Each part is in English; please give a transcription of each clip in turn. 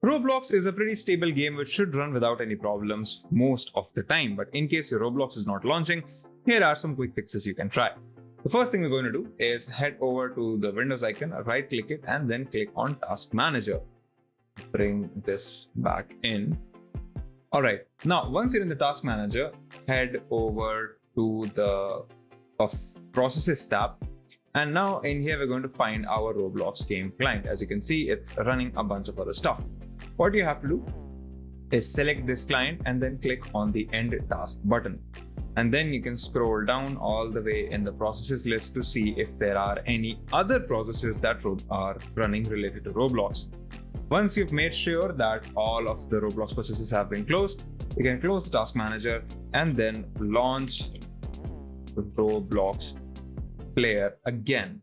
Roblox is a pretty stable game which should run without any problems most of the time, but in case your Roblox is not launching, here are some quick fixes you can try. The first thing we're going to do is head over to the Windows icon, right click it, and then click on Task Manager. Bring this back in. Alright, now once you're in the Task Manager, head over to the Processes tab. And now in here, we're going to find our Roblox game client. As you can see, it's running a bunch of other stuff. What you have to do is select this client and then click on the End Task button. And then you can scroll down all the way in the processes list to see if there are any other processes that are running related to Roblox. Once you've made sure that all of the Roblox processes have been closed, you can close the Task Manager and then launch Roblox player again.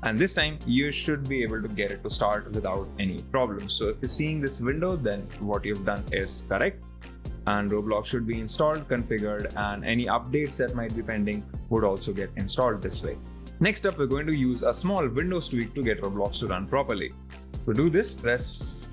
And this time you should be able to get it to start without any problems. So if you're seeing this window, then what you've done is correct. And Roblox should be installed, configured, and any updates that might be pending would also get installed this way. Next up, we're going to use a small Windows tweak to get Roblox to run properly. To do this, press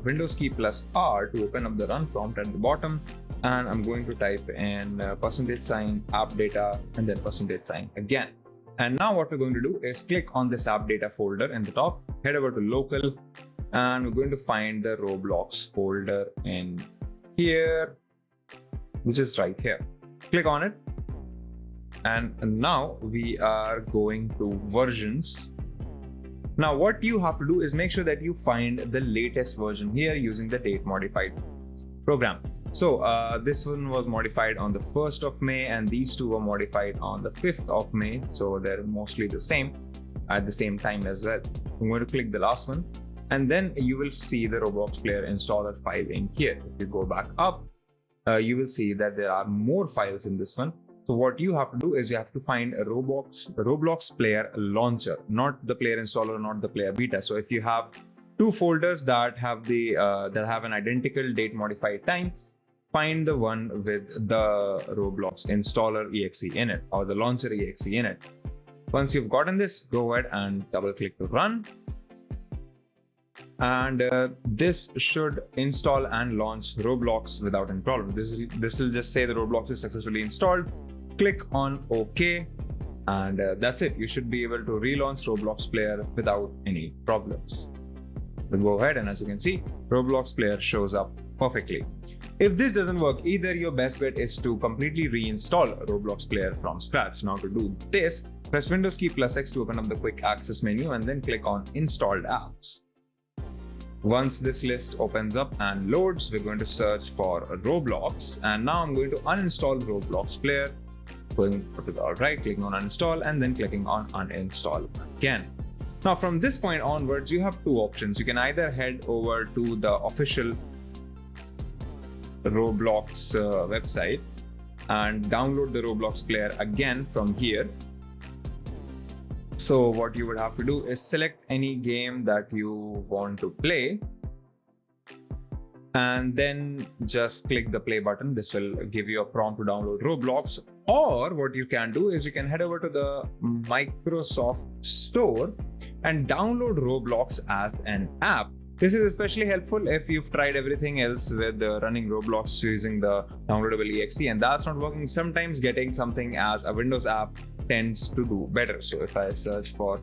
Windows key plus R to open up the run prompt at the bottom. And I'm going to type in %, app data, and then %, again. And now what we're going to do is click on this app data folder in the top, head over to local, and we're going to find the Roblox folder in here, which is right here. Click on it. And now we are going to versions. Now what you have to do is make sure that you find the latest version here using the date modified program. So this one was modified on the 1st of May and these two were modified on the 5th of May. So they're mostly the same at the same time as well. I'm going to click the last one and then you will see the Roblox player installer file in here. If you go back up, you will see that there are more files in this one. So what you have to do is you have to find a Roblox player launcher, not the player installer, not the player beta. So if you have two folders that have an identical date modified time, find the one with the Roblox installer exe in it or the launcher exe in it. Once you've gotten this, go ahead and double click to run. And this should install and launch Roblox without any problem. This will just say the Roblox is successfully installed. Click on OK. And that's it. You should be able to relaunch Roblox player without any problems. We'll go ahead and as you can see, Roblox player shows up perfectly. If this doesn't work either, your best bet is to completely reinstall Roblox player from scratch. Now to do this, press Windows key plus X to open up the quick access menu and then click on installed apps. Once this list opens up and loads, we're going to search for Roblox. And now I'm going to uninstall Roblox player. Going to the right, clicking on uninstall and then clicking on uninstall again. Now from this point onwards, you have two options. You can either head over to the official Roblox website and download the Roblox player again from here. So what you would have to do is select any game that you want to play and then just click the play button. This will give you a prompt to download Roblox. Or what you can do is you can head over to the Microsoft Store and download Roblox as an app. This is especially helpful if you've tried everything else with running Roblox using the downloadable exe and that's not working. Sometimes getting something as a Windows app tends to do better. So if I search for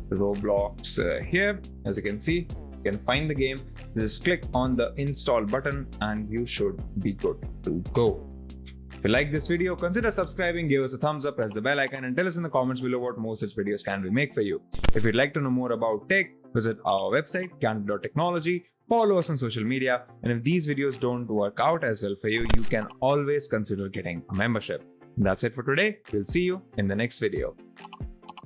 Roblox here, as you can see, you can find the game. Just click on the install button and you should be good to go. If you like this video, consider subscribing, give us a thumbs up, press the bell icon and tell us in the comments below what more such videos can we make for you. If you'd like to know more about tech, visit our website, Candid.Technology, follow us on social media, and if these videos don't work out as well for you, you can always consider getting a membership. That's it for today. We'll see you in the next video.